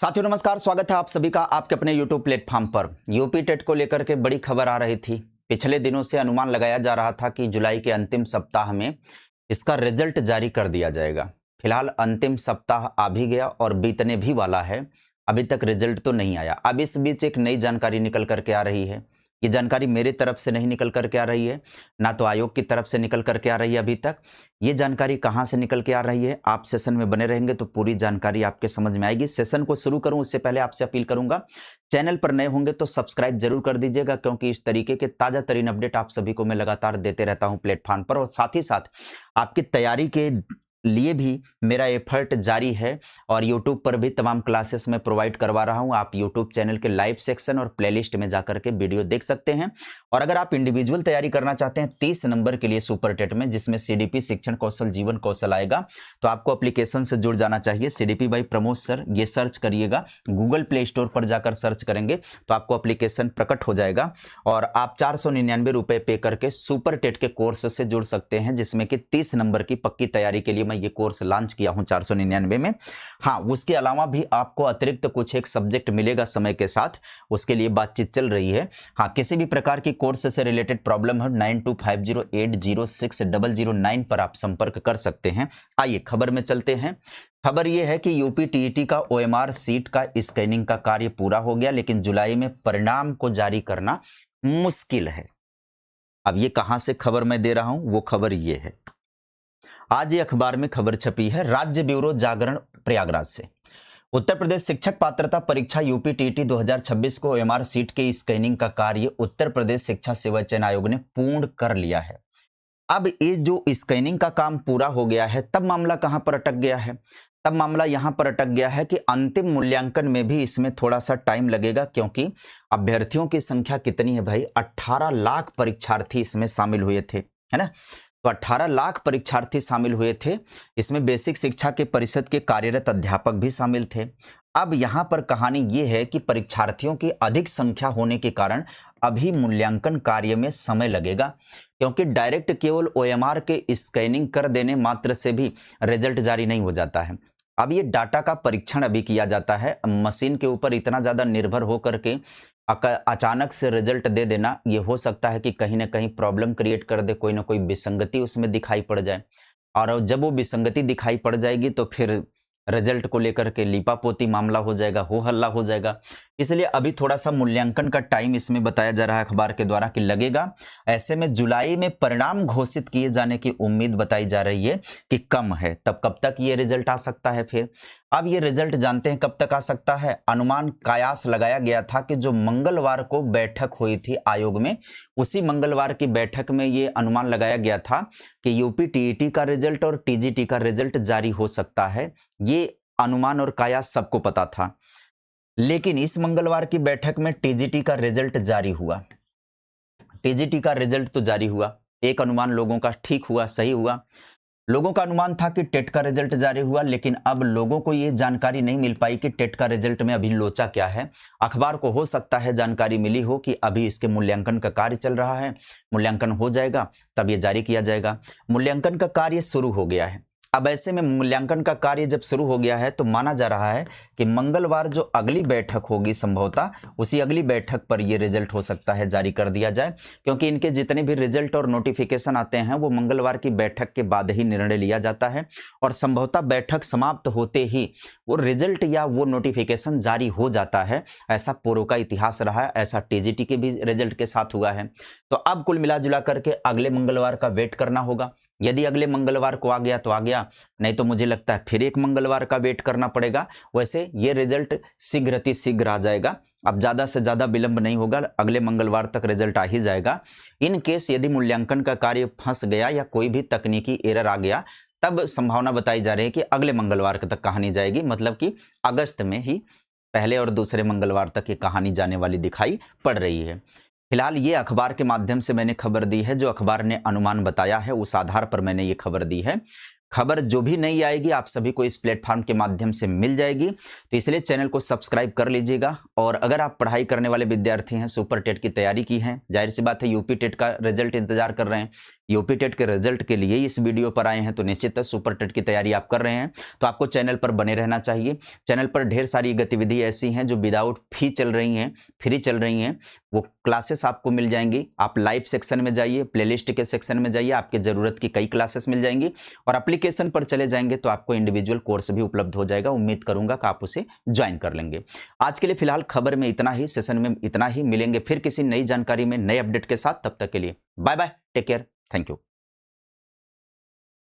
साथियों नमस्कार, स्वागत है आप सभी का आपके अपने YouTube प्लेटफॉर्म पर। यूपी टेट को लेकर के बड़ी खबर आ रही थी। पिछले दिनों से अनुमान लगाया जा रहा था कि जुलाई के अंतिम सप्ताह में इसका रिजल्ट जारी कर दिया जाएगा। फिलहाल अंतिम सप्ताह आ भी गया और बीतने भी वाला है। अभी तक रिजल्ट तो नहीं आया। अब इस बीच एक नई जानकारी निकल करके आ रही है। ये जानकारी मेरी तरफ से नहीं निकल करके आ रही है, ना तो आयोग की तरफ से निकल करके आ रही है अभी तक। ये जानकारी कहाँ से निकल के आ रही है, आप सेशन में बने रहेंगे तो पूरी जानकारी आपके समझ में आएगी। सेशन को शुरू करूं उससे पहले आपसे अपील करूंगा, चैनल पर नए होंगे तो सब्सक्राइब जरूर कर दीजिएगा, क्योंकि इस तरीके के ताजा तरीन अपडेट आप सभी को मैं लगातार देते रहता हूं प्लेटफॉर्म पर। और साथ ही साथ आपकी तैयारी के लिए भी मेरा एफर्ट जारी है और YouTube पर भी तमाम क्लासेस में प्रोवाइड करवा रहा हूं। आप YouTube चैनल के लाइव सेक्शन और प्लेलिस्ट में जाकर के वीडियो देख सकते हैं। और अगर आप इंडिविजुअल तैयारी करना चाहते हैं 30 नंबर के लिए सुपर टेट में, जिसमें CDP शिक्षण कौशल जीवन कौशल आएगा, तो आपको एप्लीकेशन से जुड़ जाना चाहिए। CDP बाई प्रमोद सर, ये सर्च करिएगा, गूगल प्ले स्टोर पर जाकर सर्च करेंगे तो आपको एप्लीकेशन प्रकट हो जाएगा और आप 499 रुपये पे करके सुपर टेट के कोर्स से जुड़ सकते हैं, जिसमें कि 30 नंबर की पक्की तैयारी के लिए ये कोर्स लॉन्च किया हूं 499 में। हाँ, उसके अलावा भी आपको अतिरिक्त कुछ एक सब्जेक्ट मिलेगा समय के साथ, उसके लिए बातचीत चल रही है। हाँ, किसी भी प्रकार की कोर्स से रिलेटेड प्रॉब्लम है 9250806009 पर आप संपर्क कर सकते हैं। आइए खबर में चलते हैं। खबर यह है कि यूपी टीईटी का OMR सीट का स्कैनिंग का कार्य पूरा हो गया, लेकिन जुलाई में परिणाम को जारी करना मुश्किल है। अब ये कहां से खबर मैं दे रहा हूं, वो खबर ये है, आज ये अखबार में खबर छपी है राज्य ब्यूरो जागरण प्रयागराज से। उत्तर प्रदेश शिक्षक पात्रता परीक्षा यूपी टीईटी 2026 को OMR सीट के स्कैनिंग का कार्य उत्तर प्रदेश शिक्षा सेवा चयन आयोग ने पूर्ण कर लिया है। अब ये जो स्कैनिंग का काम पूरा हो गया है, तब मामला कहां पर अटक गया है? तब मामला यहां पर अटक गया है कि अंतिम मूल्यांकन में भी इसमें थोड़ा सा टाइम लगेगा, क्योंकि अभ्यर्थियों की संख्या कितनी है भाई? 18 लाख परीक्षार्थी इसमें शामिल हुए थे, है ना? तो 18 लाख परीक्षार्थी शामिल हुए थे। इसमें बेसिक शिक्षा के परिषद के कार्यरत अध्यापक भी शामिल थे। अब यहाँ पर कहानी ये है कि परीक्षार्थियों की अधिक संख्या होने के कारण अभी मूल्यांकन कार्य में समय लगेगा, क्योंकि डायरेक्ट केवल OMR के स्कैनिंग कर देने मात्र से भी रिजल्ट जारी नहीं हो जाता है। अब ये डाटा का परीक्षण अभी किया जाता है। मशीन के ऊपर इतना ज़्यादा निर्भर होकर के अचानक से रिजल्ट दे देना, ये हो सकता है कि कहीं ना कहीं प्रॉब्लम क्रिएट कर दे, कोई ना कोई विसंगति उसमें दिखाई पड़ जाए। और जब वो विसंगति दिखाई पड़ जाएगी तो फिर रिजल्ट को लेकर के लीपापोती मामला हो जाएगा, हो हल्ला हो जाएगा। इसलिए अभी थोड़ा सा मूल्यांकन का टाइम इसमें बताया जा रहा है अखबार के द्वारा कि लगेगा। ऐसे में जुलाई में परिणाम घोषित किए जाने की उम्मीद बताई जा रही है कि कम है। तब कब तक ये रिजल्ट आ सकता है फिर? अब ये रिजल्ट जानते हैं कब तक आ सकता है। अनुमान कयास लगाया गया था कि जो मंगलवार को बैठक हुई थी आयोग में, उसी मंगलवार की बैठक में ये अनुमान लगाया गया था कि यूपी टीईटी का रिजल्ट और TGT का रिजल्ट जारी हो सकता है। ये अनुमान और कयास सबको पता था, लेकिन इस मंगलवार की बैठक में TGT का रिजल्ट जारी हुआ। TGT का रिजल्ट तो जारी हुआ, एक अनुमान लोगों का ठीक हुआ, सही हुआ। लोगों का अनुमान था कि टेट का रिजल्ट जारी हुआ, लेकिन अब लोगों को ये जानकारी नहीं मिल पाई कि टेट का रिजल्ट में अभी लोचा क्या है। अखबार को हो सकता है जानकारी मिली हो कि अभी इसके मूल्यांकन का कार्य चल रहा है, मूल्यांकन हो जाएगा तब ये जारी किया जाएगा। मूल्यांकन का कार्य शुरू हो गया है। अब ऐसे में मूल्यांकन का कार्य जब शुरू हो गया है तो माना जा रहा है कि मंगलवार जो अगली बैठक होगी, संभवतः उसी अगली बैठक पर यह रिजल्ट हो सकता है जारी कर दिया जाए, क्योंकि इनके जितने भी रिजल्ट और नोटिफिकेशन आते हैं वो मंगलवार की बैठक के बाद ही निर्णय लिया जाता है। और संभवतः बैठक समाप्त होते ही वो रिजल्ट या वो नोटिफिकेशन जारी हो जाता है। ऐसा पूर्व का इतिहास रहा है, ऐसा TGT के भी रिजल्ट के साथ हुआ है। तो अब कुल मिला जुला करके अगले मंगलवार का वेट करना होगा। यदि अगले मंगलवार को आ गया तो आ गया, नहीं तो मुझे लगता है फिर एक मंगलवार का वेट करना पड़ेगा। वैसे ये रिजल्ट शीघ्र अति शीघ्र आ जाएगा। अब ज़्यादा से ज़्यादा विलंब नहीं होगा, अगले मंगलवार तक रिजल्ट आ ही जाएगा। इन केस यदि मूल्यांकन का कार्य फंस गया या कोई भी तकनीकी एरर आ गया, तब संभावना बताई जा रही है कि अगले मंगलवार तक कहानी जाएगी, मतलब कि अगस्त में ही पहले और दूसरे मंगलवार तक ये कहानी जाने वाली दिखाई पड़ रही है। फिलहाल ये अखबार के माध्यम से मैंने खबर दी है, जो अखबार ने अनुमान बताया है उस आधार पर मैंने ये खबर दी है। खबर जो भी नई आएगी आप सभी को इस प्लेटफॉर्म के माध्यम से मिल जाएगी, तो इसलिए चैनल को सब्सक्राइब कर लीजिएगा। और अगर आप पढ़ाई करने वाले विद्यार्थी हैं, सुपर टेट की तैयारी की हैं, जाहिर सी बात है यूपी टेट का रिजल्ट इंतजार कर रहे हैं, यूपी टेट के रिजल्ट के लिए इस वीडियो पर आए हैं, तो निश्चित सुपर टेट की तैयारी आप कर रहे हैं तो आपको चैनल पर बने रहना चाहिए। चैनल पर ढेर सारी गतिविधि ऐसी हैं जो विदाउट फी चल रही हैं, फ्री चल रही हैं, वो क्लासेस आपको मिल जाएंगी। आप लाइव सेक्शन में जाइए, प्लेलिस्ट के सेक्शन में जाइए, आपके ज़रूरत की कई क्लासेस मिल जाएंगी। और एप्लीकेशन पर चले जाएंगे तो आपको इंडिविजुअल कोर्स भी उपलब्ध हो जाएगा। उम्मीद करूंगा कि आप उसे ज्वाइन कर लेंगे। आज के लिए फिलहाल खबर में इतना ही, सेशन में इतना ही। मिलेंगे फिर किसी नई जानकारी में, नए अपडेट के साथ। तब तक के लिए bye bye, take care, thank you.